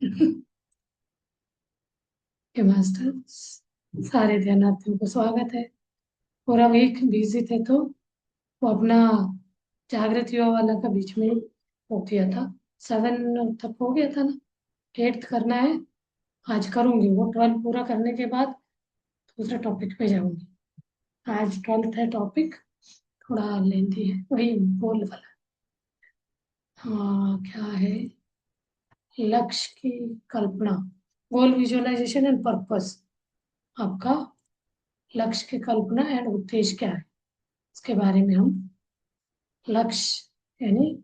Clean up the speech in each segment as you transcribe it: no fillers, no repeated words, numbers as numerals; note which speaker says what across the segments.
Speaker 1: के मास्टर्स सारे ध्यानार्थियों को स्वागत है। पूरा वीक बिजी थे तो वो अपना जागृत युवा वाला का बीच में हो गया था। 7 तक हो गया था ना, 8th करना है। आज करूंगी वो 12 पूरा करने के बाद दूसरे टॉपिक पे जाऊंगी। आज 12th है टॉपिक, थोड़ा लेंथी है, वही गोल वाला। हाँ, क्या है? लक्ष्य की कल्पना, गोल विजुअलाइजेशन एंड पर्पस। आपका लक्ष्य की कल्पना एंड उद्देश्य क्या है, इसके बारे में हम लक्ष्य यानी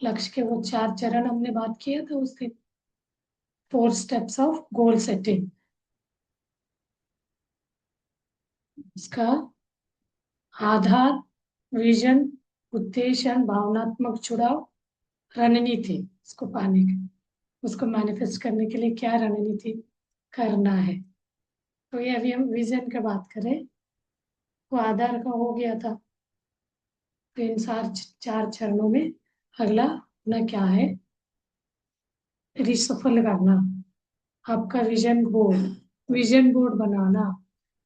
Speaker 1: लक्ष्य के वो 4 चरण हमने बात किया था उस दिन। 4 steps ऑफ गोल सेटिंग। इसका आधार, विजन, उद्देश्य and भावनात्मक जुड़ाव, रणनीति। इसको पाने की, उसको मैनिफेस्ट करने के लिए क्या रणनीति करना है। तो ये अभी हम विजन की बात करें, वो आधार का हो गया था। तो इन 4 चरणों में अगला अपना क्या है, रिसफल करना। आपका विजन बोर्ड बनाना।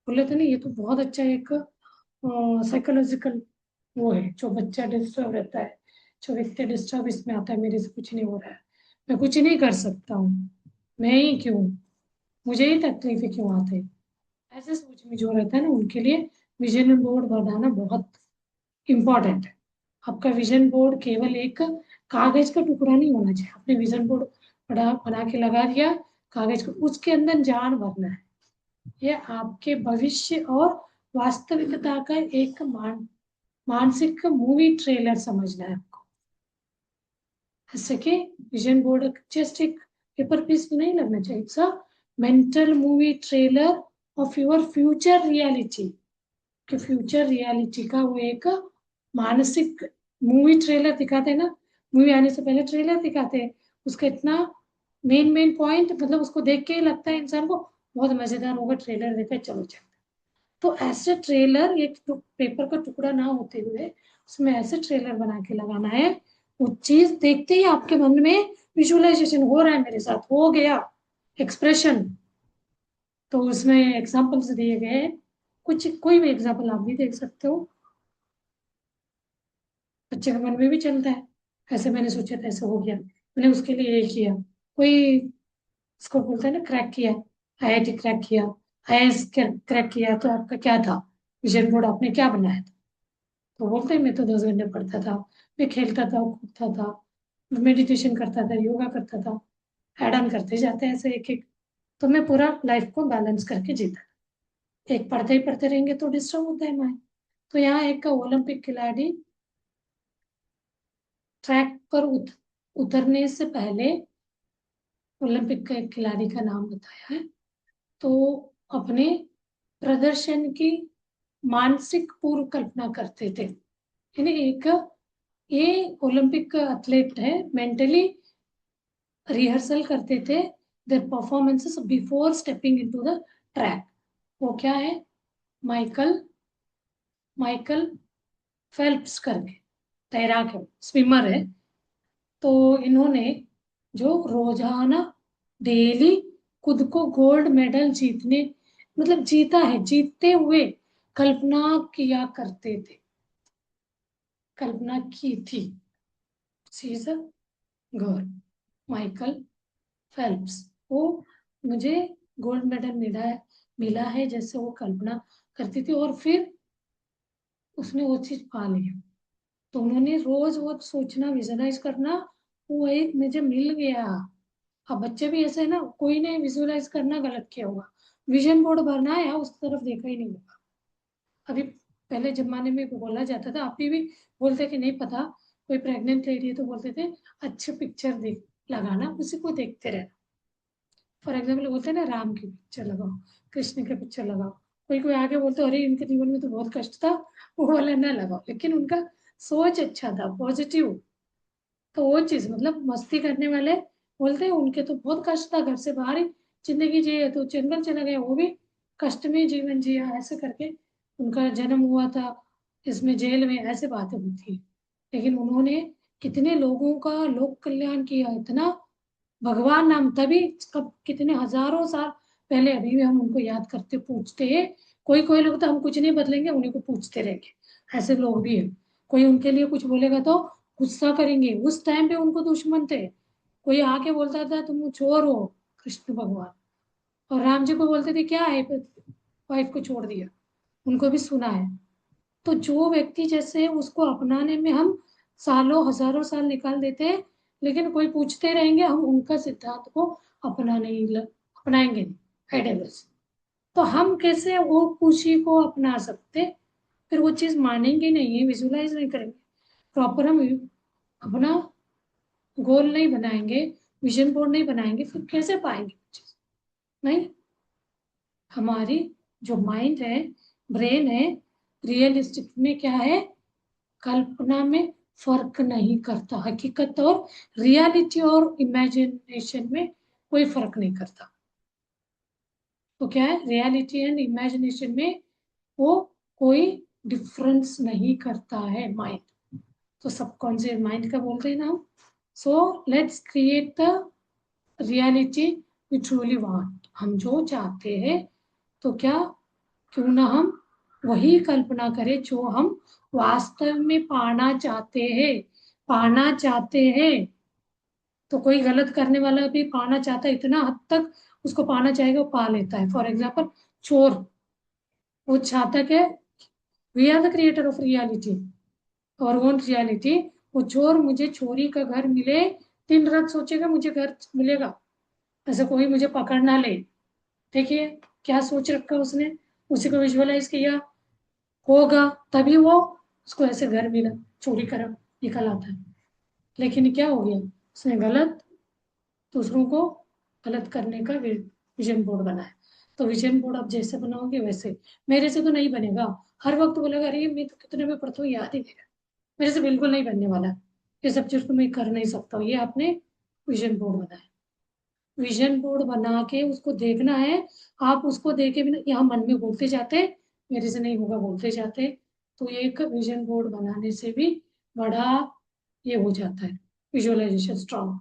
Speaker 1: बोले थे ना, ये तो बहुत अच्छा एक साइकोलॉजिकल वो है। जो बच्चा डिस्टर्ब रहता है, जो व्यक्ति डिस्टर्ब इसमें आता है, मेरे से कुछ नहीं हो रहा है, मैं कुछ नहीं कर सकता हूँ, मैं ही क्यों, मुझे ही तकलीफें क्यों आते हैं, ऐसे सोच में जो रहता है ना, उनके लिए विजन बोर्ड बनाना बहुत इम्पोर्टेंट है। आपका विजन बोर्ड केवल एक कागज का टुकड़ा नहीं होना चाहिए। आपने विजन बोर्ड बना बना के लगा दिया कागज को, उसके अंदर जान भरना है। ये आपके भविष्य और वास्तविकता का एक मानसिक मूवी ट्रेलर समझना है आपको। जैसे कि विजन बोर्ड जस्ट एक पेपर पीस नहीं लगना चाहिए, it's a mental movie trailer of your future reality. कि फ्यूचर रियलिटी का वो एक मानसिक मूवी ट्रेलर दिखाते हैं ना, मूवी आने से पहले ट्रेलर दिखाते हैं। उसका इतना मेन मेन पॉइंट, मतलब उसको देख के ही लगता है इंसान को बहुत मजेदार होगा, ट्रेलर देखा चलो चल। तो ऐसे ट्रेलर एक पेपर का टुकड़ा ना होते हुए उसमें ऐसे ट्रेलर बना के लगाना है। वो चीज देखते ही आपके मन में विजुअलाइजेशन हो रहा है, मेरे साथ हो गया, एक्सप्रेशन। तो उसमें एग्जांपल्स दिए गए हैं, कुछ कोई भी एग्जांपल आप भी देख सकते हो। बच्चे के मन में भी चलता है, ऐसे मैंने सोचा था, ऐसे हो गया, मैंने उसके लिए ये किया। कोई इसको बोलते हैं ना क्रैक किया, आईआईटी क्रैक किया, आईएएस क्रैक किया, तो आपका क्या था, विजन बोर्ड आपने क्या बनाया था। तो बोलते हैं मैं तो 10 घंटे पढ़ता था, मैं खेलता था, कूदता था, मेडिटेशन करता था, योगा करता था, ऐड ऑन करते जाते हैं ऐसे एक एक। तो मैं पूरा लाइफ को बैलेंस करके जीता। एक पढ़ते ही पढ़ते रहेंगे तो डिस्टर्ब होता है माइंड। तो यहाँ एक का ओलंपिक खिलाड़ी ट्रैक पर उतरने से पहले, ओलंपिक का एक खिलाड़ी का नाम बताया है, तो अपने प्रदर्शन की मानसिक पूर्व कल्पना करते थे। यानी एक ये ओलंपिक एथलीट है, मेंटली रिहर्सल करते थे their performances before stepping into the track. वो क्या है, माइकल माइकल फेल्प्स करके तैराक है, स्विमर है। तो इन्होंने जो रोजाना डेली खुद को गोल्ड मेडल जीतने, मतलब जीता है, जीतते हुए कल्पना किया करते थे, कल्पना की थी। She is a girl, Michael Phelps. वो मुझे गोल्ड मेडल मिला है जैसे वो कल्पना करती थी, और फिर उसने वो चीज पा लिया। तो उन्होंने रोज वो सोचना, विजुअलाइज करना, वो एक मुझे मिल गया। अब बच्चे भी ऐसे है ना, कोई ने विजुअलाइज करना गलत किया होगा, विजन बोर्ड भरना है उस तरफ देखा ही नहीं होगा। अभी पहले जमाने में बोला जाता था, अभी भी बोलते कि नहीं पता, कोई प्रेग्नेंट लेडी है तो बोलते थे अच्छे पिक्चर देख लगाना, उसी को देखते रहना। फॉर एग्जाम्पल बोलते हैं ना, राम की पिक्चर लगाओ, कृष्ण की पिक्चर लगाओ। कोई कोई आगे बोलते अरे इनके जीवन में तो बहुत कष्ट था, वो वाला ना लगाओ, लेकिन उनका सोच अच्छा था, पॉजिटिव। तो वो चीज मतलब मस्ती करने वाले बोलते हैं उनके तो बहुत कष्ट था, घर से बाहर ही जिंदगी जिए, तो जंगल चला गया, वो भी कष्ट में जीवन जिया, ऐसे करके उनका जन्म हुआ था इसमें जेल में, ऐसे बातें होती है। लेकिन उन्होंने कितने लोगों का लोक कल्याण किया, इतना भगवान नाम तभी, कब कितने हजारों साल पहले, अभी भी हम उनको याद करते पूछते हैं। कोई कोई लोग तो हम कुछ नहीं बदलेंगे, उन्हीं को पूछते रहेंगे, ऐसे लोग भी हैं। कोई उनके लिए कुछ बोलेगा तो गुस्सा करेंगे, उस टाइम पे उनको दुश्मन थे। कोई आके बोलता था तुम चोर हो, कृष्ण भगवान, और राम जी को बोलते थे क्या है, वाइफ को छोड़ दिया, उनको भी सुना है। तो जो व्यक्ति जैसे उसको अपनाने में हम सालों हजारों साल निकाल देते हैं, लेकिन कोई पूछते रहेंगे, हम उनका सिद्धांत को अपनाएंगे नहीं, आइडियलिस्ट। तो हम कैसे वो खुशी को अपना सकते, फिर वो चीज मानेंगे नहीं, विजुलाइज नहीं करेंगे, प्रॉपर हम अपना गोल नहीं बनाएंगे, विजन बोर्ड नहीं बनाएंगे, फिर कैसे पाएंगे वो चीज? नहीं, हमारी जो माइंड है, ब्रेन है, रियलिस्टिक में क्या है, कल्पना में फर्क नहीं करता, हकीकत और रियलिटी और इमेजिनेशन में कोई फर्क नहीं करता। तो क्या है, रियलिटी एंड इमेजिनेशन में वो कोई डिफरेंस नहीं करता है माइंड। तो सबकॉन्शियस माइंड का बोलते हैं ना हम। So let's create the reality we truly want, हम जो चाहते हैं, तो क्या, क्यों ना हम वही कल्पना करें जो हम वास्तव में पाना चाहते हैं। पाना चाहते हैं तो कोई गलत करने वाला भी पाना चाहता है, इतना हद तक उसको पाना चाहेगा वो पा लेता है। फॉर एग्जाम्पल चोर, वो चाहता है, we are the creator of reality, और ओन रियलिटी। वो चोर, मुझे चोरी का घर मिले, दिन रात सोचेगा मुझे घर मिलेगा, ऐसा कोई मुझे पकड़ ना ले। देखिए क्या सोच रखा उसने, उसी को विजुअलाइज किया होगा, तभी वो उसको ऐसे घर मिला, चोरी करा, निकल आता है। लेकिन क्या हो गया, उसने गलत, दूसरों को गलत करने का विजन बोर्ड बनाया। तो विजन बोर्ड आप जैसे बनाओगे वैसे, मेरे से तो नहीं बनेगा। हर वक्त बोलेगा अरे मैं तो कितने में पढ़ता हूँ, याद ही नहीं है, मेरे से बिल्कुल नहीं बनने वाला, ये सब चीज तो मैं कर नहीं सकता हूँ। ये आपने विजन बोर्ड बनाया, विजन बोर्ड बना के उसको देखना है। आप उसको देखे बिना यहाँ मन में बोलते जाते, मेरे से नहीं होगा बोलते जाते, तो ये एक विजन बोर्ड बनाने से भी बड़ा ये हो जाता है, विजुअलाइजेशन स्ट्रांग।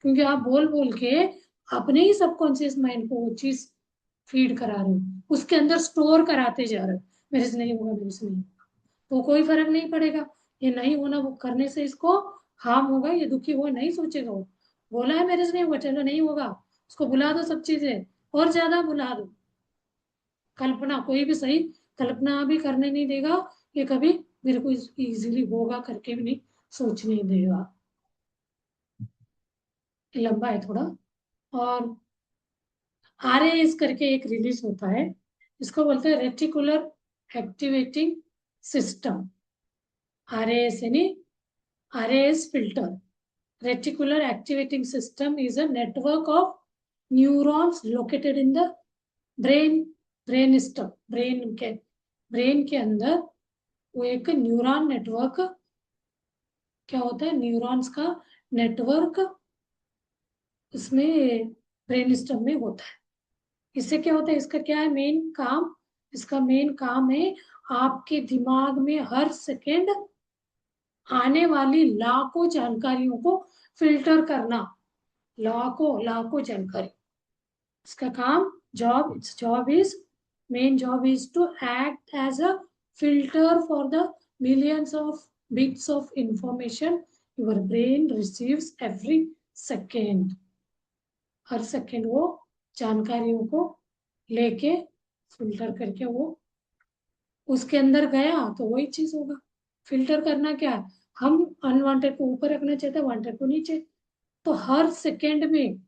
Speaker 1: क्योंकि आप बोल बोल के अपने ही सबकॉन्शियस माइंड को वो चीज फीड करा रहे हो, उसके अंदर स्टोर कराते जा रहे हो, मेरे से नहीं होगा, मेरे से नहीं होगा। तो कोई फर्क नहीं पड़ेगा, ये नहीं होना, वो करने से इसको हार्म होगा, ये दुखी हुआ नहीं सोचेगा वो। बोला है मेरे से नहीं होगा, चलो नहीं होगा, उसको बुला दो सब चीजें, और ज्यादा बुला दो। कल्पना, कोई भी सही कल्पना भी करने नहीं देगा, ये कभी मेरे को इजीली होगा करके भी नहीं सोचने देगा। ये लंबा है थोड़ा। और आरएएस करके एक रिलीज होता है, इसको बोलते हैं रेटिकुलर एक्टिवेटिंग सिस्टम। आरएएस यानी RAS filter, reticular activating system is a network of neurons located in the brain, brainstem, brain के अंदर वो एक न्यूरॉन नेटवर्क, क्या होता है, न्यूरॉन्स का नेटवर्क इसमें ब्रेन स्टम में होता है। इससे क्या होता है, इसका क्या है मेन काम, इसका मेन काम है आपके दिमाग में हर सेकेंड आने वाली लाखों जानकारियों को फिल्टर करना, लाखों लाखों जानकारी। इसका काम, job, its job is, main job is to act as a filter for the millions of bits of information your brain receives every second। Her second वो जानकारियों को लेके फिल्टर करके वो उसके अंदर गया, तो वही चीज होगा। फिल्टर करना क्या है, हम अनवांटेड को ऊपर रखना चाहते हैं, वांटेड को नीचे। तो हर सेकेंड में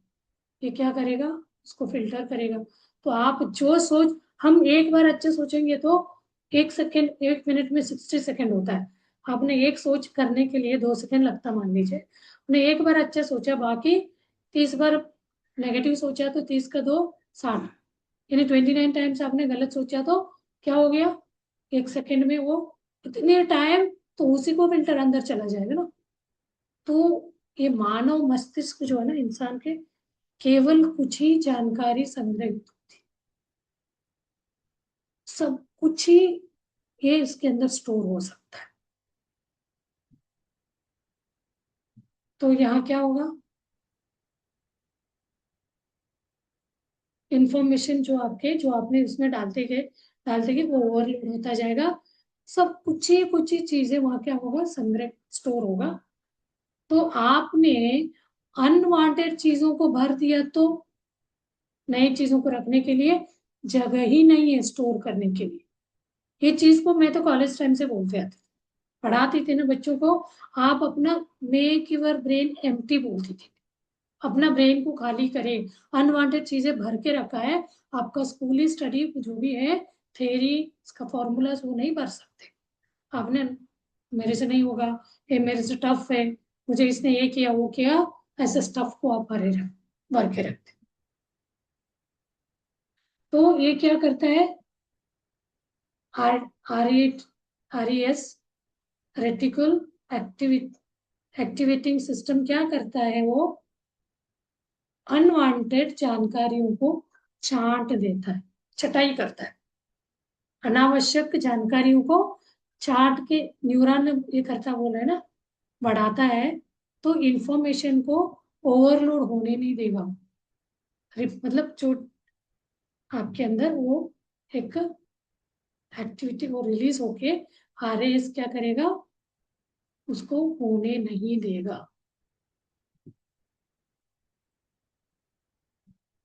Speaker 1: ये क्या करेगा, उसको फिल्टर करेगा। तो आप जो सोच, हम एक बार अच्छे सोचेंगे तो एक सेकेंड, एक मिनट में 60 सेकेंड होता है। आपने एक सोच करने के लिए 2 सेकेंड लगता, मान लीजिए आपने एक बार अच्छा सोचा, बाकी 30 बार नेगेटिव सोचा, तो 30 का 2 60, यानी 29 टाइम्स आपने गलत सोचा, तो क्या हो गया, एक सेकेंड में वो इतने टाइम, तो उसी को फिल्टर अंदर चला जाएगा ना। तो ये मानव मस्तिष्क जो है ना इंसान के, केवल कुछ ही जानकारी संग्रहित होती, सब कुछ ही ये इसके अंदर स्टोर हो सकता है। तो यहाँ क्या होगा, इंफॉर्मेशन जो आपने उसमें डालते गए वो ओवरलोड होता जाएगा। सब कुछ ही चीजें वहां क्या होगा, संग्रह स्टोर होगा। तो आपने अनवांटेड चीजों को भर दिया तो नई चीजों को रखने के लिए जगह ही नहीं है स्टोर करने के लिए। ये चीज को मैं तो कॉलेज टाइम से बोलते आती, पढ़ाती थी ना बच्चों को। आप अपना मेक योर ब्रेन एम्प्टी बोलती थी, अपना ब्रेन को खाली करें। अनवांटेड चीजें भर के रखा है, आपका स्कूली स्टडी जो भी है, थेरी इसका फॉर्मूलाज वो नहीं भर सकते आपने। मेरे से नहीं होगा, ये मेरे से टफ है, मुझे इसने ये किया वो किया, ऐसे स्टफ को आप भर के रखते। तो ये क्या करता है, R R R S reticular activating system क्या करता है, वो अनवांटेड जानकारियों को छांट देता है, छटाई करता है। अनावश्यक जानकारियों को छांट के न्यूरॉन ये करता बोला है ना, बढ़ाता है। तो इंफॉर्मेशन को ओवरलोड होने नहीं देगा। मतलब जो आपके अंदर वो एक एक्टिविटी वो रिलीज होके आरएएस क्या करेगा, उसको होने नहीं देगा।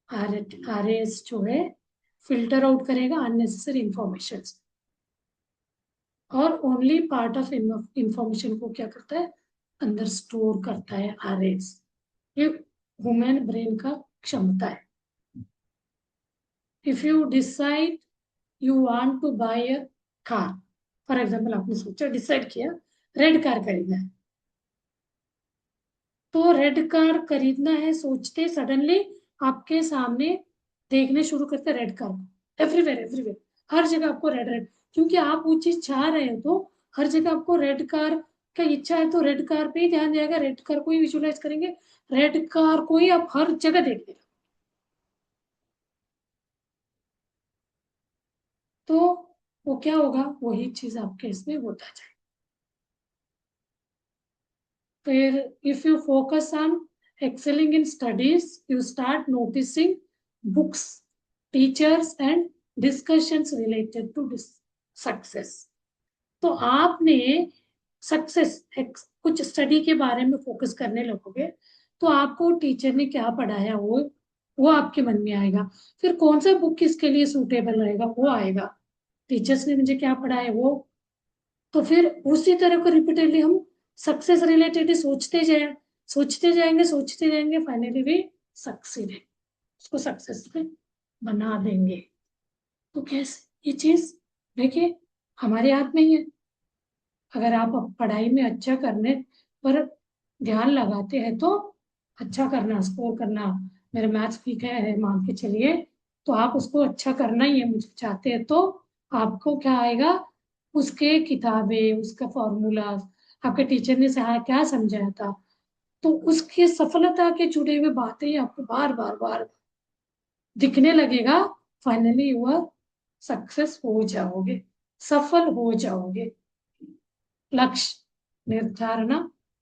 Speaker 1: आरएएस जो है फिल्टर आउट करेगा अननेसेसरी इंफॉर्मेशन, और ओनली पार्ट ऑफ इंफॉर्मेशन को क्या करता है, अंदर स्टोर करता है आरएएस। ये ह्यूमन ब्रेन का क्षमता है। If you decide you want to buy a car, for example आपने सोचा डिसाइड किया रेड कार खरीदना है, तो रेड कार खरीदना है सोचते सडनली आपके सामने देखने शुरू करते रेड कार को, एवरीवेयर एवरीवेयर, हर जगह आपको रेड रेड, क्योंकि आप वो चीज चाह रहे हो तो हर जगह आपको रेड कार का इच्छा है, तो रेड कार पे ही ध्यान जाएगा, रेड कार को ही विजुलाइज करेंगे, रेड कार को ही आप हर जगह देखेंगे। तो वो क्या होगा, वही चीज आपके इसमें होता जाए। फिर if you focus on excelling in studies, you start noticing books, teachers and discussions related to success. तो आपने सक्सेस कुछ स्टडी के बारे में फोकस करने लगोगे, तो आपको टीचर ने क्या पढ़ाया वो आपके मन में आएगा। फिर कौन सा बुक किसके लिए सूटेबल रहेगा वो आएगा, टीचर्स ने मुझे क्या पढ़ाया वो। तो फिर उसी तरह को रिपीटेडली हम सक्सेस रिलेटेड ही सोचते जाएंगे, फाइनली भी सक्सीड है, उसको सक्सेस में बना देंगे। तो कैसे ये चीज, देखिए हमारे हाथ में ही है। अगर आप पढ़ाई में अच्छा करने पर ध्यान लगाते हैं तो अच्छा करना, स्कोर करना, मेरे मैथ्स वीक है मान के चलिए, तो आप उसको अच्छा करना ही है मुझे चाहते हैं, तो आपको क्या आएगा, उसके किताबें, उसका फॉर्मूला, आपके टीचर ने क्या समझाया था, तो उसकी सफलता के जुड़े हुए बातें ही आपको बार बार बार दिखने लगेगा। फाइनली यू आर सक्सेस हो जाओगे, सफल हो जाओगे। लक्ष्य निर्धारण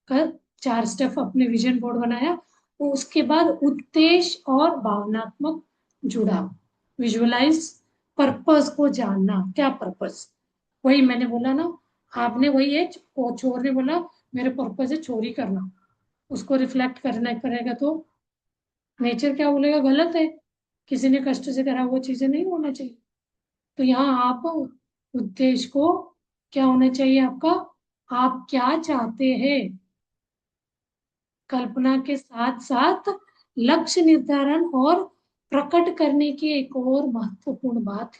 Speaker 1: कर 4 स्टेप अपने विजन बोर्ड बनाया, तो उसके बाद उद्देश्य और भावनात्मक जुड़ाव, विजुअलाइज, पर्पस को जानना, क्या पर्पस, वही मैंने बोला ना, आपने वही है, चोर ने बोला मेरे पर्पस है चोरी करना, उसको रिफ्लेक्ट करना करेगा तो नेचर क्या बोलेगा, गलत है, किसी ने कष्ट से करा वो चीजें नहीं होना चाहिए। तो यहाँ आप उद्देश्य को क्या होना चाहिए आपका, आप क्या चाहते हैं, कल्पना के साथ साथ लक्ष्य निर्धारण और प्रकट करने की एक और महत्वपूर्ण बात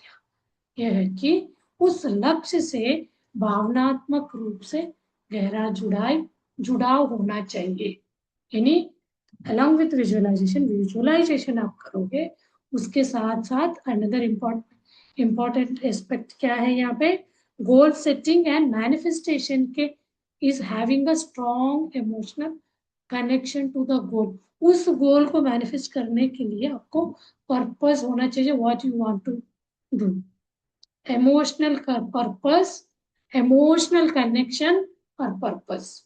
Speaker 1: यह है कि उस लक्ष्य से भावनात्मक रूप से गहरा जुड़ाव होना चाहिए। यानी अलॉन्ग विथ विजुअलाइजेशन आप करोगे, उसके साथ साथ अनदर इम्पोर्टेंट एस्पेक्ट क्या है यहाँ पे, गोल सेटिंग एंड मैनिफेस्टेशन के is having a strong emotional connection to the goal. उस गोल को मैनिफेस्ट करने के लिए आपको पर्पस होना चाहिए, what you want to do, emotional purpose, emotional connection और पर्पस।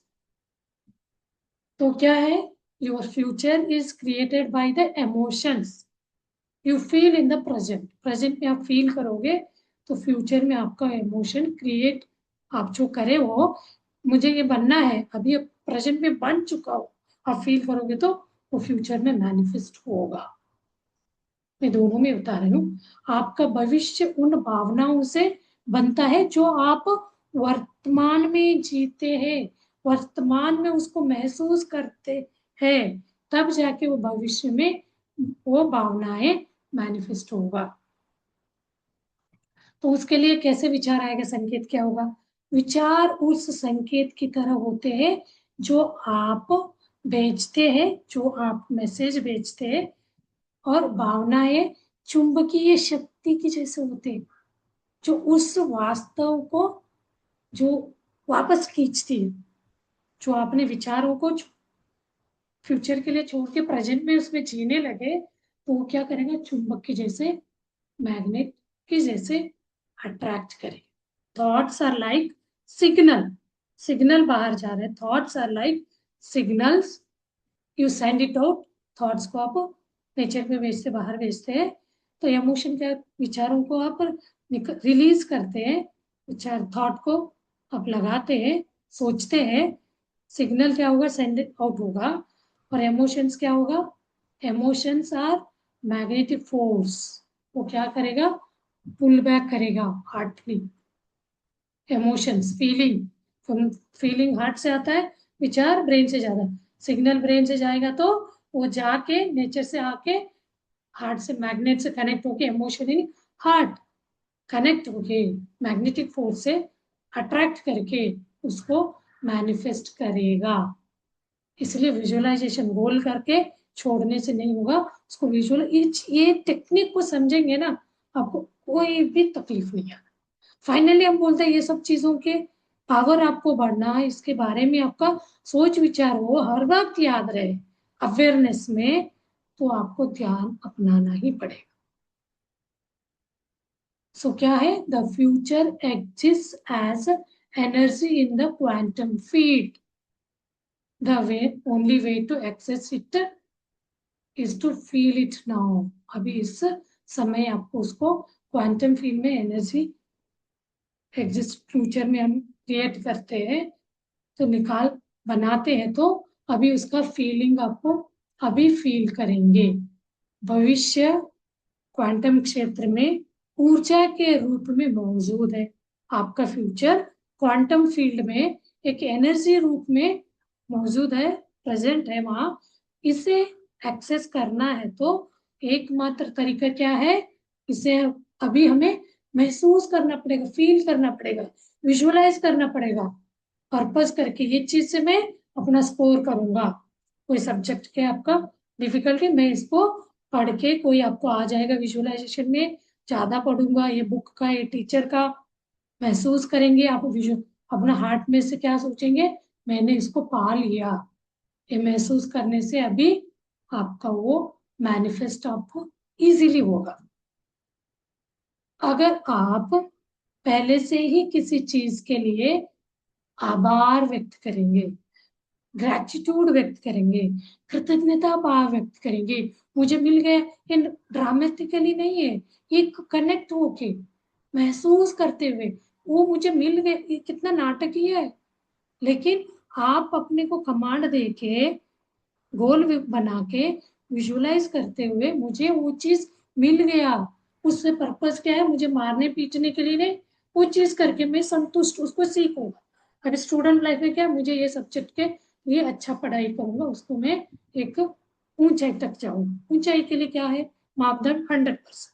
Speaker 1: तो क्या है, your future is created by the emotions, you feel in the present, present में आप फील करोगे तो फ्यूचर में आपका इमोशन क्रिएट, आप जो करे वो मुझे ये बनना है, अभी प्रेजेंट में बन चुका हो, आप फील करोगे तो वो फ्यूचर में मैनिफेस्ट होगा। मैं दोनों में बता रही हूँ। आपका भविष्य उन भावनाओं से बनता है जो आप वर्तमान में जीते हैं, वर्तमान में उसको महसूस करते हैं, तब जाके वो भविष्य में वो भावनाएं मैनिफेस्ट होगा। तो उसके लिए कैसे विचार आएगा, संकेत क्या होगा? विचार उस संकेत की तरह होते हैं जो आप भेजते हैं, जो आप मैसेज भेजते हैं, और भावनाएं चुंबकीय शक्ति की जैसे होते हैं जो उस वास्तव को जो वापस खींचती है। जो आपने विचारों को फ्यूचर के लिए छोड़ के प्रेजेंट में उसमें जीने लगे तो वो क्या करेगा, चुंबक की जैसे, मैग्नेट की जैसे अट्रैक्ट करेगा। Thoughts are like signal, signal बाहर जा रहे हैं, thoughts are like signals, you send it out, thoughts को आप नेचर में भेजते, बाहर भेजते हैं। तो इमोशन के विचारों को आप रिलीज करते हैं, विचार थॉट को आप लगाते हैं, सोचते हैं, सिग्नल क्या होगा, सेंड आउट होगा। और इमोशंस क्या होगा, इमोशंस आर मैग्नेटिक फोर्स, वो क्या करेगा, पुल बैक करेगा heartly. Emotions feeling, feeling heart से आता है, विचार ब्रेन से ज्यादा, सिग्नल ब्रेन से जाएगा तो वो जाके नेचर से आके हार्ट से, मैग्नेट से कनेक्ट होके इमोशनली हार्ट कनेक्ट होके मैग्नेटिक फोर्स से अट्रैक्ट करके उसको मैनिफेस्ट करेगा। इसलिए विजुअलाइजेशन गोल करके छोड़ने से नहीं होगा, उसको विजुअल, ये टेक्निक को समझेंगे ना, आपको कोई भी तकलीफ नहीं आना। फाइनली हम बोलते हैं ये सब चीजों के पावर आपको बढ़ना है, इसके बारे में आपका सोच विचार हो, हर वक्त याद रहे अवेयरनेस में, तो आपको ध्यान अपनाना ही पड़ेगा। सो क्या है, the future exist as energy in the quantum field, the way, only way to access it is to feel it now. अभी इस समय आपको उसको क्वांटम फील्ड में एनर्जी एग्जिस्ट, फ्यूचर में हम क्रिएट करते हैं तो निकाल बनाते हैं, तो अभी उसका फीलिंग आपको अभी फील करेंगे। भविष्य क्वांटम क्षेत्र में ऊर्जा के रूप में मौजूद है। आपका फ्यूचर क्वांटम फील्ड में एक एनर्जी रूप में मौजूद है, प्रेजेंट है वहां। इसे एक्सेस करना है तो एकमात्र तरीका क्या है, इसे अभी हमें महसूस करना पड़ेगा, फील करना पड़ेगा, विजुअलाइज करना पड़ेगा, पर्पस करके ये चीज से मैं अपना स्कोर करूंगा। कोई सब्जेक्ट के आपका डिफिकल्टी, मैं इसको पढ़ के कोई आपको आ जाएगा विजुअलाइजेशन में, ज्यादा पढ़ूंगा ये बुक का, ये टीचर का, महसूस करेंगे आप विजुअल, अपना हार्ट में से क्या सोचेंगे, मैंने इसको पा लिया। ये महसूस करने से अभी आपका वो मैनिफेस्ट आपको इजीली होगा। अगर आप पहले से ही किसी चीज के लिए आभार व्यक्त करेंगे, ग्रेटिट्यूड व्यक्त करेंगे, कृतज्ञता भाव व्यक्त करेंगे, मुझे मिल गया, ये ड्रामेटिकली नहीं है, ये कनेक्ट होके महसूस करते हुए वो मुझे मिल गए, ये कितना नाटकीय है, लेकिन आप अपने को कमांड दे के, गोल बना के, विजुअलाइज करते हुए मुझे वो चीज मिल गया, उससे पर्पस क्या है, मुझे मारने पीटने के लिए नहीं, वो चीज करके मैं संतुष्ट उसको सीखूंगा। अगर स्टूडेंट लाइफ में क्या, मुझे ये सब्जेक्ट के लिए अच्छा पढ़ाई करूंगा, उसको मैं एक ऊंचाई तक जाऊंगा। ऊंचाई के लिए क्या है मापदंड, 100%।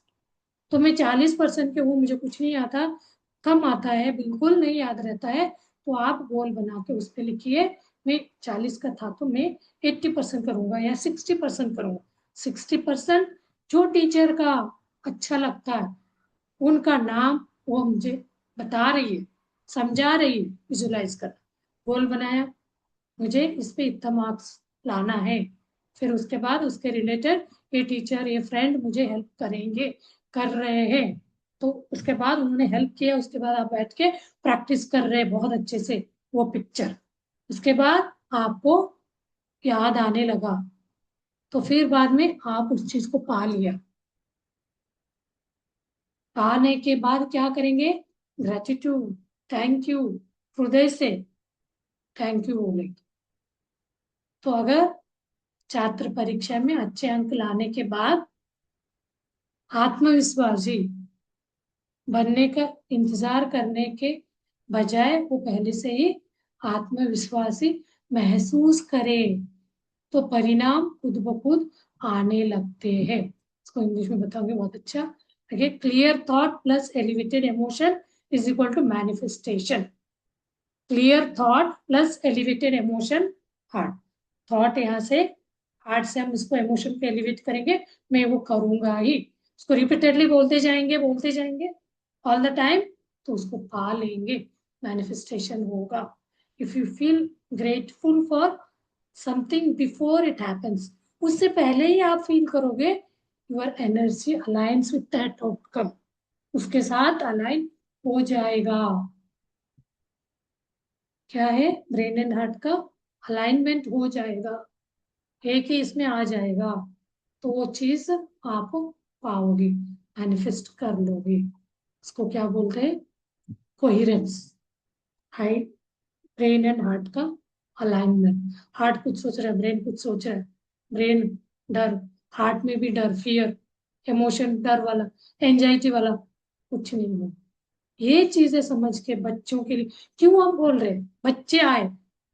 Speaker 1: तो मैं 40% के हूँ, मुझे कुछ नहीं आता, कम आता है, बिल्कुल नहीं याद रहता है, तो आप गोल बना के उस पर लिखिए, मैं 40 का था तो मैं 80% करूंगा या 60% करूंगा। 60% जो टीचर का अच्छा लगता है उनका नाम वो मुझे बता रही है, समझा रही है, विजुलाइज कर, गोल बनाया, मुझे इस पे इतना मार्क्स लाना है, फिर उसके बाद उसके रिलेटेड ये टीचर ये फ्रेंड मुझे हेल्प करेंगे, कर रहे हैं, तो उसके बाद उन्होंने हेल्प किया, उसके बाद आप बैठ के प्रैक्टिस कर रहे हैं बहुत अच्छे से वो पिक्चर, उसके बाद आपको याद आने लगा, तो फिर बाद में आप उस चीज को पा लिया, आने के बाद क्या करेंगे, ग्रेटिट्यूड, थैंक यू, हृदय से थैंक यू बोलेंगे। तो अगर छात्र परीक्षा में अच्छे अंक लाने के बाद आत्मविश्वासी बनने का इंतजार करने के बजाय वो पहले से ही आत्मविश्वासी महसूस करे, तो परिणाम खुद ब खुद आने लगते हैं। इसको इंग्लिश में बताऊंगी बहुत अच्छा। देखिए, clear thought plus elevated emotion is equal to manifestation. Clear thought plus elevated emotion, heart. Thought यहाँ से, हार्ट से हम इसको इमोशन पे एलिवेट करेंगे, मैं वो करूंगा ही, इसको रिपीटेडली बोलते जाएंगे ऑल द टाइम, तो उसको पा लेंगे, मैनिफेस्टेशन होगा। If you feel grateful for something before it happens, उससे पहले ही आप फील करोगे, your energy aligns with that outcome, उसके साथ अलाइन हो जाएगा। क्या है, ब्रेन एंड हार्ट का अलाइनमेंट हो जाएगा, एक ही इसमें आ जाएगा, तो वो चीज आप पाओगे, मैनिफेस्ट कर लोगे। इसको क्या बोलते हैं, coherence. High, brain and heart का अलाइनमेंट। हार्ट कुछ सोच रहा है, ब्रेन कुछ सोच रहा है, ब्रेन डर, हार्ट में भी डर, फियर, इमोशन, डर वाला, एंजाइटी वाला कुछ नहीं है। ये चीजें समझ के बच्चों के लिए क्यों हम बोल रहे हैं, बच्चे आए,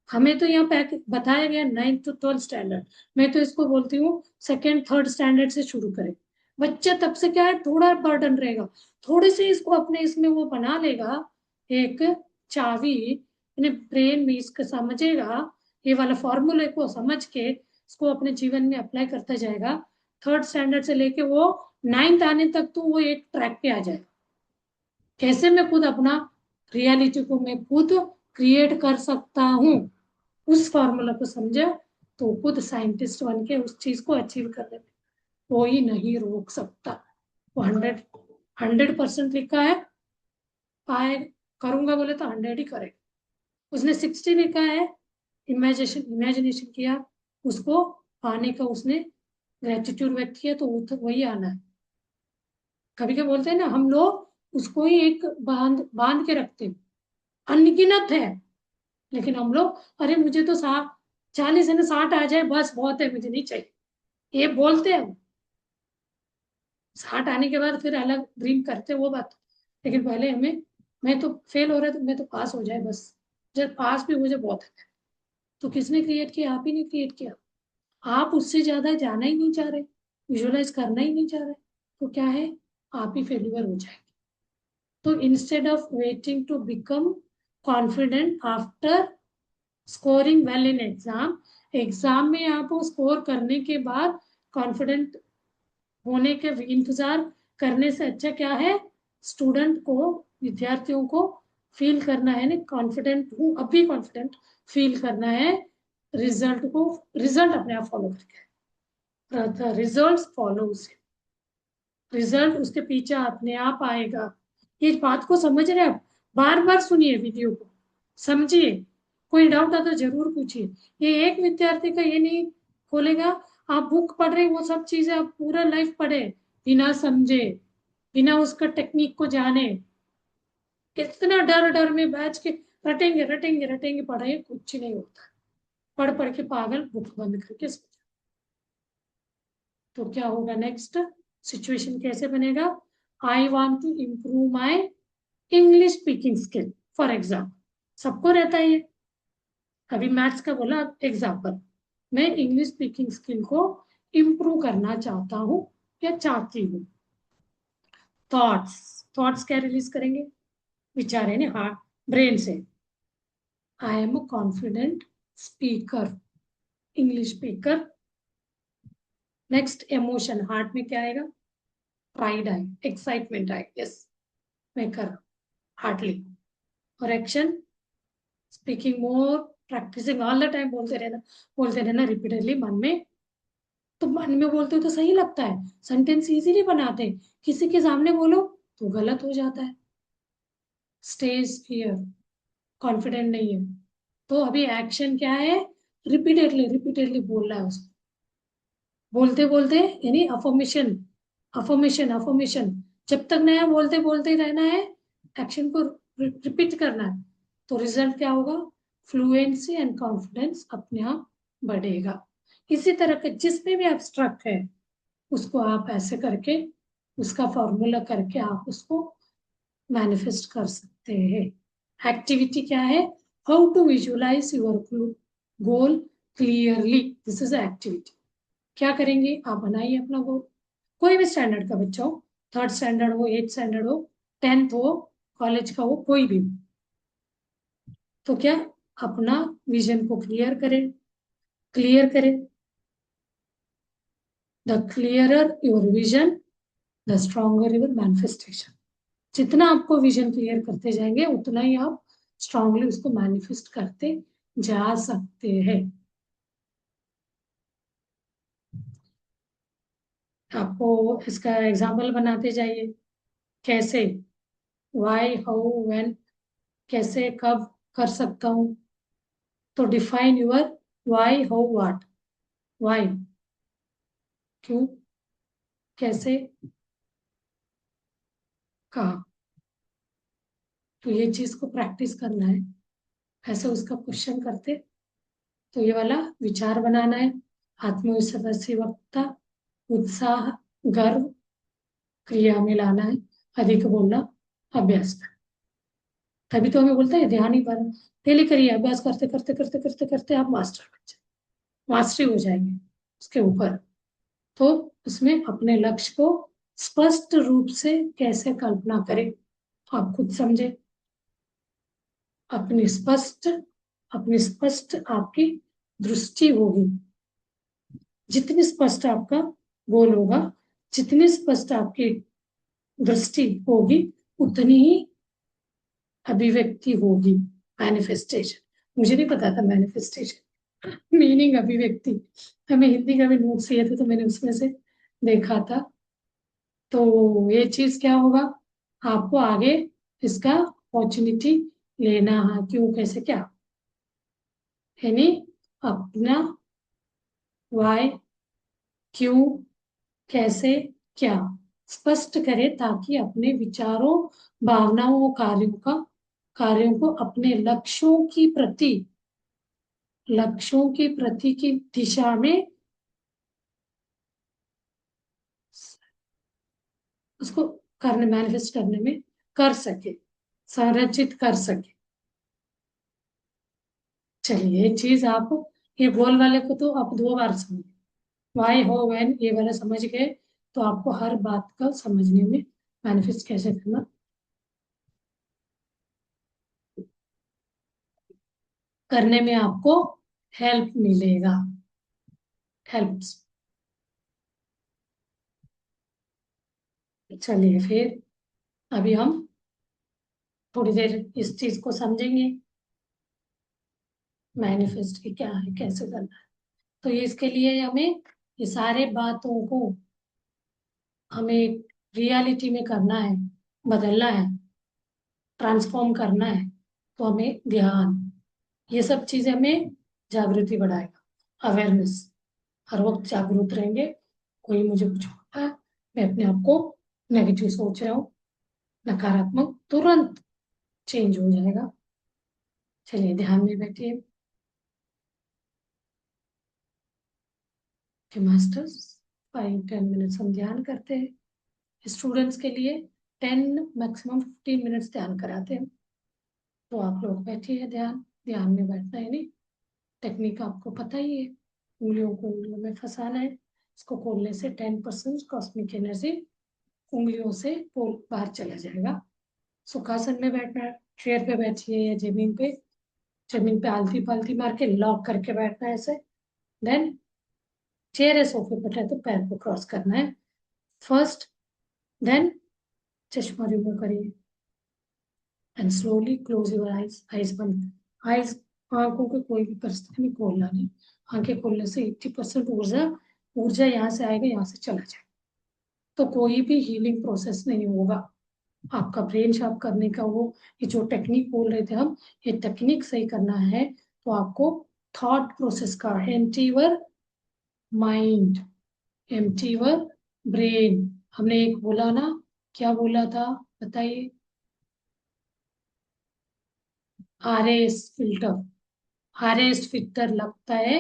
Speaker 1: हमें तो यहाँ पैक बताया गया 9th to 12th स्टैंडर्ड, मैं तो इसको बोलती हूँ 2nd 3rd स्टैंडर्ड से शुरू करें। बच्चा तब से क्या है, थोड़ा बर्डन रहेगा, थोड़ी सी इसको अपने इसमें वो बना लेगा, एक चाबी अपने ब्रेन में इसका समझेगा, ये वाला फॉर्मूले को समझ के इसको अपने जीवन में अप्लाई करता जाएगा, 3rd स्टैंडर्ड से लेके वो 9th आने तक तो वो एक ट्रैक पे आ जाएगा। कैसे मैं खुद अपना रियलिटी को मैं खुद क्रिएट कर सकता हूँ, उस फॉर्मूला को समझे, तो खुद साइंटिस्ट बन के उस चीज को अचीव करने में कोई नहीं रोक सकता। वो 100% लिखा है, पाए करूंगा बोले तो 100 ही करे। उसने 60 लिखा है, इमेजिनेशन किया, उसको पाने का उसने ग्रेटिट्यूड व्यक्त किया, तो वही आना है। कभी कभी बोलते हैं ना हम लोग, उसको ही एक बांध बांध के रखते हैं, अनगिनत है, लेकिन हम लोग, अरे मुझे तो 40 है ना, 60 आ जाए बस बहुत है, मुझे नहीं चाहिए, ये बोलते हैं। 60 आने के बाद फिर अलग ड्रीम करते वो बात, लेकिन पहले हमें, मैं तो फेल हो रहा है तो मैं तो पास हो जाए बस, जब पास भी मुझे बहुत है। तो किसने क्रिएट किया, आप ही ने क्रिएट किया। आप उससे ज्यादा जाना ही नहीं चाह रहे, विजुअलाइज करना ही नहीं चाह रहे, तो क्या है, आप ही फेल्यूर हो जाएंगे। तो instead of waiting to become confident after scoring well in exam, exam में आप स्कोर करने के बाद कॉन्फिडेंट होने के इंतजार करने से अच्छा क्या है, स्टूडेंट को, विद्यार्थियों को फील करना है ना, कॉन्फिडेंट हूँ, अभी कॉन्फिडेंट फील करना है, रिजल्ट को, रिजल्ट अपने आप फॉलो करके, रिजल्ट फॉलो, रिजल्ट उसके पीछे अपने आप आएगा। ये बात को समझ रहे हैं आप, बार बार सुनिए वीडियो को, समझिए, कोई डाउट आता तो जरूर पूछिए। ये एक विद्यार्थी का ये नहीं खोलेगा, आप बुक पढ़ रहे वो सब चीजें आप पूरा लाइफ पढ़े, बिना समझे, बिना उसका टेक्निक को जाने, कितना डर डर में बैठ के रटेंगे रटेंगे रटेंगे पढ़ाई, कुछ नहीं होता, पढ़ पढ़ के पागल, बुक बंद करके सो जाओ। तो क्या होगा नेक्स्ट सिचुएशन कैसे बनेगा, I want to improve my English speaking skill for example, सबको रहता है ये, अभी मैथ्स का बोला एग्जाम्पल, मैं इंग्लिश स्पीकिंग स्किल को इम्प्रूव करना चाहता हूँ या चाहती हूँ। थॉट्स, थॉट्स क्या रिलीज करेंगे, विचार है ना, हाँ, ब्रेन से, I am a confident speaker, English speaker. Next emotion, heart में क्या आएगा, प्राइड आए, एक्साइटमेंट आए, यस मैं कर, हार्टली। और action, speaking more, practising all the time, बोलते रहना रिपीटेडली मन में। तो मन में बोलते हो तो सही लगता है, सेंटेंस इजीली बनाते, किसी के सामने बोलो तो गलत हो जाता है, स्टेज फियर, कॉन्फिडेंट नहीं है। तो अभी एक्शन क्या है, रिपीटेडली रिपीटेडली बोल रहा है उसको, बोलते बोलते, यानी अफर्मेशन, अफर्मेशन अफर्मेशन, जब तक नया बोलते बोलते ही रहना है, एक्शन को रिपीट करना है, तो रिजल्ट क्या होगा? फ्लुएंसी एंड कॉन्फिडेंस अपने आप बढ़ेगा। इसी तरह के जिसमें भी एब्स्ट्रैक्ट है उसको आप ऐसे करके, उसका फॉर्मूला करके आप उसको मैनिफेस्ट कर सकते हैं। एक्टिविटी क्या है? How to visualise your goal clearly, this is activity. क्या करेंगे? आप बनाइए अपना गोल, कोई भी स्टैंडर्ड का बच्चा हो, थर्ड स्टैंडर्ड हो, एट स्टैंडर्ड हो, टेंथ हो, कॉलेज का हो, कोई भी हो, तो क्या अपना विजन को क्लियर करें। The clearer your vision, the stronger your manifestation. जितना आपको विजन क्लियर करते जाएंगे उतना ही आप स्ट्रांगली उसको मैनिफेस्ट करते जा सकते हैं। आपको इसका एग्जाम्पल बनाते जाइए, कैसे, वाई, हाउ, व्हेन, कैसे, कब कर सकता हूँ। तो define your why, how, what. Why, क्यों, कैसे, कहाँ। तो ये चीज को प्रैक्टिस करना है, ऐसे उसका क्वेश्चन करते। तो ये वाला विचार बनाना है, आत्मविश्वासीवक्ता, उत्साह, गर्व, क्रिया में लाना है, अधिक बोलना, अभ्यास कर। तभी तो हमें बोलते हैं ध्यान ही पर, डेली करिए, अभ्यास करते करते करते करते करते आप मास्टर बन जाए, मास्टरी हो जाएंगे उसके ऊपर। तो उसमें अपने लक्ष्य को स्पष्ट रूप से कैसे कल्पना करें, आप खुद समझे। अपनी स्पष्ट अपनी स्पष्ट आपकी दृष्टि होगी, जितनी स्पष्ट आपका गोल होगा, जितनी स्पष्ट आपकी दृष्टि होगी, उतनी ही अभिव्यक्ति होगी, मैनिफेस्टेशन। मुझे नहीं पता था मैनिफेस्टेशन मीनिंग अभिव्यक्ति, हमें हिंदी का भी नोट्स दिए थे तो मैंने उसमें से देखा था। तो ये चीज क्या होगा, आपको आगे इसका अपॉर्चुनिटी लेना है, क्यों, कैसे, क्या, यानी अपना वाई, क्यों, कैसे, क्या स्पष्ट करें, ताकि अपने विचारों, भावनाओं और कार्यों को अपने लक्ष्यों की प्रति की दिशा में उसको करने, मैनिफेस्ट करने में कर सके, संरचित कर सके। चलिए ये चीज आप, ये गोल वाले को तो आप 2 बार समझे, वाई, हो, व्हेन, ये वाला समझ गए, तो आपको हर बात का समझने में, मैनिफेस्ट कैसे करने में आपको हेल्प मिलेगा, हेल्प। चलिए फिर अभी हम थोड़ी देर इस चीज को समझेंगे, मैनिफेस्ट की क्या है, कैसे करना है। तो ये इसके लिए हमें ये सारे बातों को हमें रियलिटी में करना है, बदलना है, ट्रांसफॉर्म करना है। तो हमें ध्यान, ये सब चीजें हमें जागृति बढ़ाएगा, अवेयरनेस, हर वक्त जागरूक रहेंगे। कोई मुझे कुछ होता है, मैं अपने आप को नेगेटिव सोच रहा हूँ, नकारात्मक, तुरंत चेंज हो जाएगा। चलिए ध्यान में बैठिए कि मास्टर्स 5-10 मिनट्स हम ध्यान करते हैं। स्टूडेंट्स के लिए 10 मैक्सिमम 15 मिनट्स ध्यान कराते हैं। तो आप लोग बैठिए, ध्यान में बैठना है, नहीं टेक्निक आपको पता ही है, उंगलियों को उंगलियों में फंसाना है। इसको खोलने से 10% कॉस्मिक एनर्जी उंगलियों से बाहर चला जाएगा। सुखासन में बैठना है, चेयर पे बैठिए या जमीन पे आलती पालती मार के लॉक करके बैठना है ऐसे। देन चेयर है, सोफे पर है तो पैर को क्रॉस करना है फर्स्ट। देन चश्मा रिमूव करिए and slowly close your eyes, eyes बंद, आईज, आंखों के कोई भी परिस्थिति में खोलना नहीं। आंखें खोलने से 80% ऊर्जा ऊर्जा यहाँ से आएगा, यहाँ से चला जाएगा, तो कोई भी हीलिंग प्रोसेस नहीं होगा। आपका ब्रेन शार्प करने का वो, ये जो टेक्निक बोल रहे थे हम, ये टेक्निक सही करना है तो आपको थॉट प्रोसेस का, empty your mind, empty your brain, हमने एक बोला ना, क्या बोला था, बताइए। आरएस फिल्टर, आरएस फिल्टर लगता है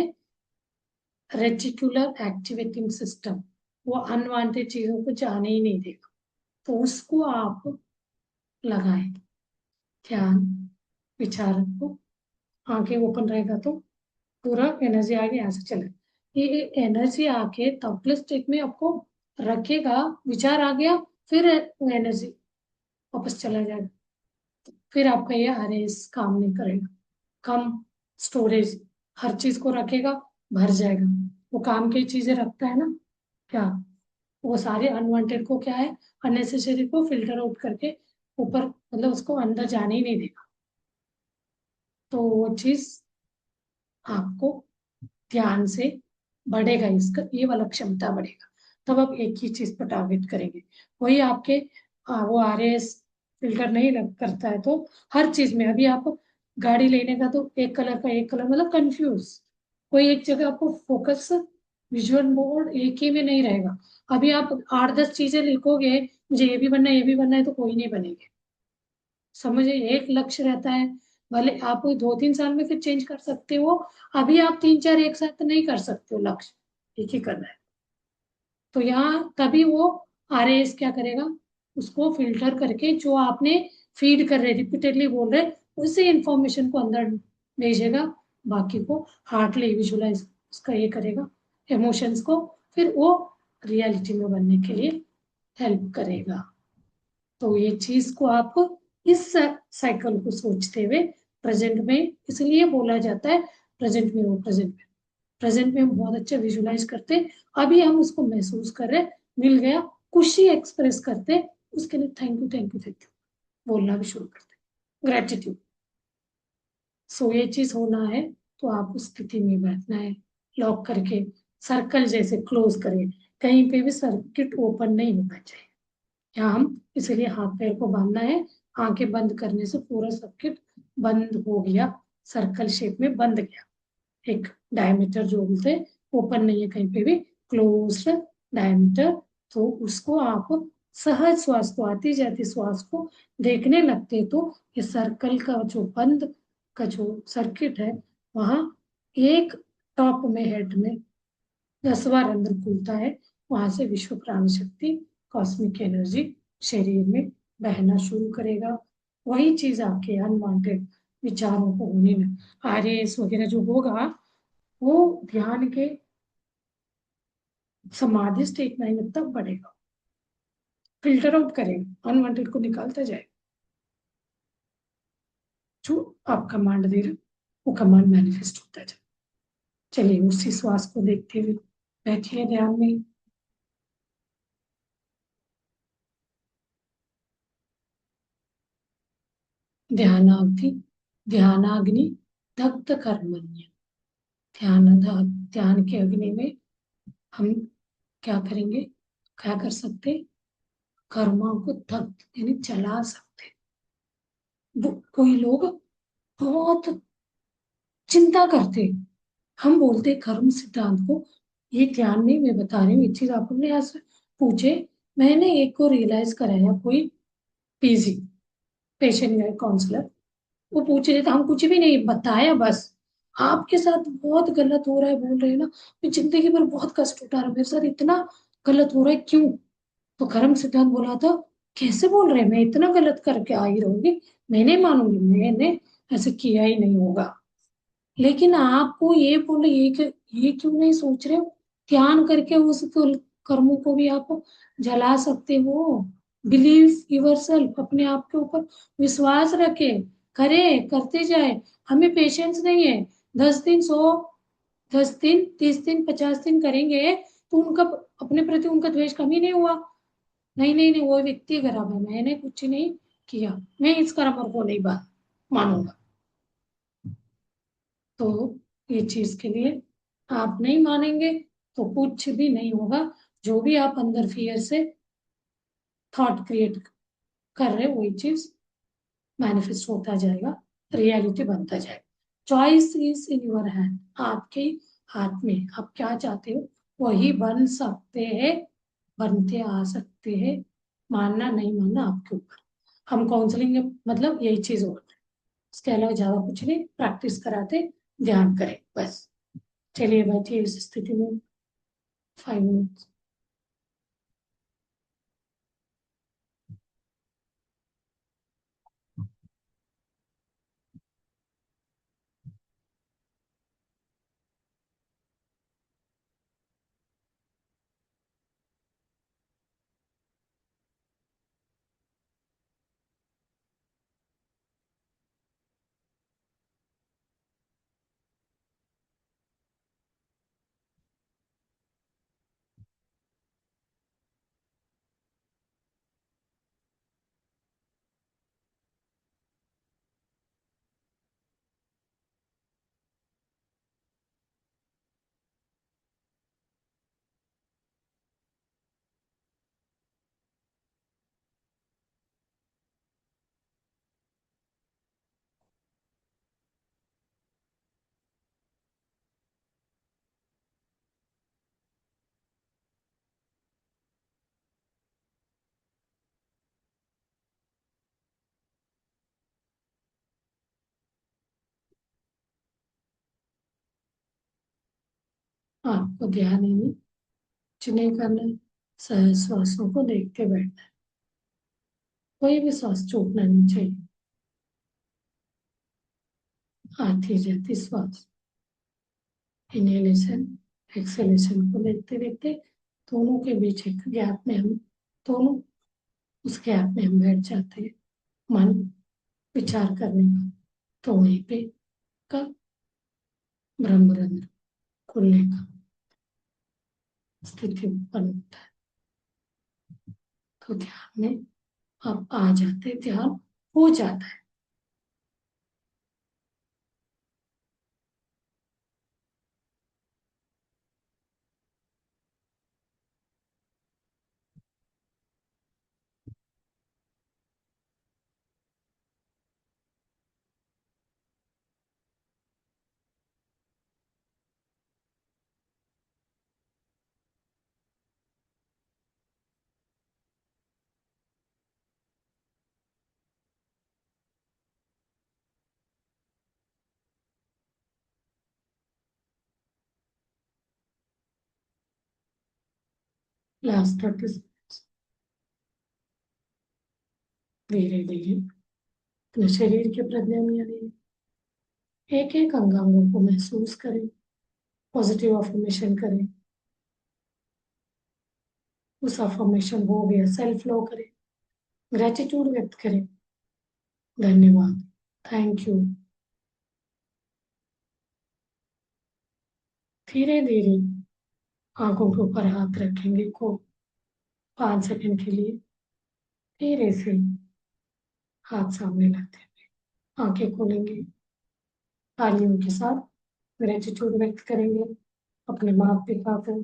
Speaker 1: रेटिकुलर एक्टिवेटिंग सिस्टम, वो अनवांटेड चीजों को जाने ही नहीं देगा, तो उसको आप लगाएं। ध्यान, विचार को, आंखें ओपन रहेगा तो पूरा एनर्जी आगे यहाँ से चले, ये एनर्जी आके थॉटलेस स्टेट में आपको रखेगा। विचार आ गया, फिर वो एनर्जी वापस चला जाएगा, फिर आपका ये आरएस काम नहीं करेगा। कम स्टोरेज, हर चीज को रखेगा, भर जाएगा। वो काम की चीजें रखता है ना, क्या, वो सारे अनवांटेड को, क्या है, अननेसेसरी को फिल्टर आउट करके ऊपर, मतलब उसको अंदर जाने ही नहीं देगा। तो वो चीज आपको ध्यान से बढ़ेगा, इसका ये वाला क्षमता बढ़ेगा, तब आप एक ही चीज पर टारगेट करेंगे। वही आपके वो आरएस फिल्टर नहीं लग करता है तो हर चीज में, अभी आप गाड़ी लेने का तो एक कलर का एक कलर, मतलब कंफ्यूज, कोई एक जगह आपको फोकस, विजुअल मोड एक ही में नहीं रहेगा। अभी आप 8-10 चीजें लिखोगे, मुझे ये भी बनना है ये भी बनना है, तो कोई नहीं बनेगी। समझे, एक लक्ष्य रहता है, भले आप 2-3 साल में फिर चेंज कर सकते हो, अभी आप 3-4 एक साथ नहीं कर सकते हो, लक्ष्य एक ही करना है। तो यहाँ तभी वो आरएएस क्या करेगा, उसको फिल्टर करके जो आपने फीड कर रहे, रिपीटेडली बोल रहे, उसी इंफॉर्मेशन को अंदर भेजेगा, बाकी को हार्टली विजुलाइज उसका ये करेगा, इमोशंस को, फिर वो रियलिटी में बनने के लिए हेल्प करेगा। तो ये चीज को आप इस साइकिल को सोचते हुए प्रेजेंट में, इसलिए बोला जाता है प्रेजेंट में, वो प्रेजेंट में, प्रेजेंट में हम बहुत अच्छा विजुलाइज करते, अभी हम उसको महसूस कर रहे, मिल गया, खुशी एक्सप्रेस करते, उसके लिए thank you thank you thank you बोलना भी शुरू करते, ग्रेटिट्यूड। सो ये चीज होना है, तो आप उस स्थिति में बैठना है, लॉक करके, सर्कल जैसे क्लोज करें, कहीं पे भी सर्किट ओपन नहीं होना चाहिए। यहाँ हम इसलिए हाथ पैर को बांधना है, आंखें बंद करने से पूरा सर्किट बंद हो गया, सर्कल शेप में बंद गया, एक डायमीटर जो बोलते हैं, ओपन नहीं है कहीं पे भी, क्लोज्ड डायमीटर। तो उसको आप सहज श्वास को, आती जाती श्वास को देखने लगते, तो ये सर्कल का जो बंद का जो सर्किट है, वहां एक टॉप में, हेड में 10वां रंध्र खुलता है, वहां से विश्व प्राण शक्ति, कॉस्मिक एनर्जी शरीर में बहना शुरू करेगा। वही चीज आपके अनवांटेड विचारों को होने में, आरएस वगैरह जो होगा, वो ध्यान के समाधि स्टेट में तब बढ़ेगा, फिल्टर आउट करेगा, अनवांटेड को निकालता जाएगा, जो आप कमांड दे रहे हो, वो कमांड मैनिफेस्ट होता जाए। चलिए उसी श्वास को देखते हुए बैठिए ध्यान में। ध्यानाग्नि, ध्यानाग्नि दग्ध कर्मण्य, ध्यान, ध्यान के अग्नि में हम क्या करेंगे, क्या कर सकते, कर्मों को दग्ध यानी जला सकते। कोई लोग बहुत चिंता करते, हम बोलते कर्म सिद्धांत को, ये ध्यान में मैं बता रही हूँ, ये चीज आपने यहाँ से पूछे, मैंने एक को रियलाइज कराया, कोई पीजी पेशेंट या काउंसलर, वो पूछ रहे थे, हम कुछ भी नहीं बताया, बस आपके साथ बहुत गलत हो रहा है बोल रहे हैं ना, मैं जिंदगी भर बहुत कष्ट उठा रहा हूँ, मेरे साथ इतना गलत हो रहा है, क्यों। तो कर्म सिद्धांत बोला था, कैसे बोल रहे हैं, मैं इतना गलत करके आई रहूंगी, मैं नहीं मानूंगी, मैंने ऐसे किया ही नहीं होगा। लेकिन आपको ये बोले, ये क्यों नहीं सोच रहे हो, ध्यान करके उस कर्मों को भी आप जला सकते हो। बिलीव यूर सेल्फ, अपने आप के ऊपर विश्वास रखे, करे, करते जाए, हमें पेशेंस नहीं है। 10 दिन 100, 10 दिन, 30 दिन, 50 दिन करेंगे, तो उनका, अपने प्रति उनका द्वेष कम ही नहीं हुआ। नहीं नहीं नहीं, वो व्यक्ति खराब है, मैंने कुछ नहीं किया, मैं इस कर्म को नहीं बात मानूंगा। तो ये चीज के लिए आप नहीं मानेंगे तो कुछ भी नहीं होगा, जो भी आप अंदर फियर से थॉट क्रिएट कर रहे हो, वही चीज मैनिफेस्ट होता जाएगा, रियलिटी बनता जाएगा। Choice is in your hand, आपके हाथ में, आप क्या चाहते हो वही बन सकते हैं, बनते आ सकते हैं, मानना नहीं मानना आपके ऊपर। हम काउंसलिंग मतलब यही चीज होती है, इसके अलावा ज्यादा कुछ नहीं, प्रैक्टिस कराते, ध्यान करें बस। चलिए बैठिए इस स्थिति में 5 मिनट। आपको ध्यान ही नहीं, कुछ नहीं करना है, सहज श्वासों को देखते बैठना है। कोई भी श्वास छूटना नहीं चाहिए। आती जाती श्वास, इनहेलेशन एक्सहेलेशन को देखते देखते दोनों के बीच एक गैप में हम दोनों, उस गैप में हम बैठ जाते हैं, मन विचार करने का। तो वहीं पे का ब्रह्मरंध्र खुलने का स्थिति उत्पन्न होता है। तो ध्यान में आप आ जाते, ध्यान हो जाता है। लास्ट 30 सेकेंड्स, धीरे धीरे अपने शरीर के प्रज्ञान यानी एक एक अंगांगों को महसूस करें, पॉजिटिव अफर्मेशन करें। उस अफर्मेशन हो गया, सेल्फ लो करें, ग्रेटिट्यूड व्यक्त करें, धन्यवाद, थैंक यू। धीरे धीरे आंखों के ऊपर हाथ रखेंगे को 5 सेकंड के लिए, धीरे से हाथ सामने लाते हैं, आंखें खोलेंगे, तालियों के साथ ग्रेटिट्यूड व्यक्त करेंगे अपने माता पिता को,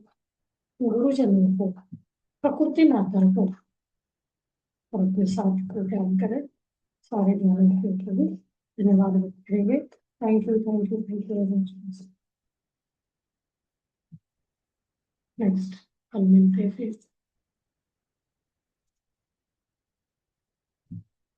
Speaker 1: गुरुजनों को, प्रकृति माता को, और अपने साथ को ध्यान करें। सारे ध्यान के लिए धन्यवाद व्यक्त करेंगे। Thank you, thank you, thank you very much. Next, कल मिलते हैं फिर।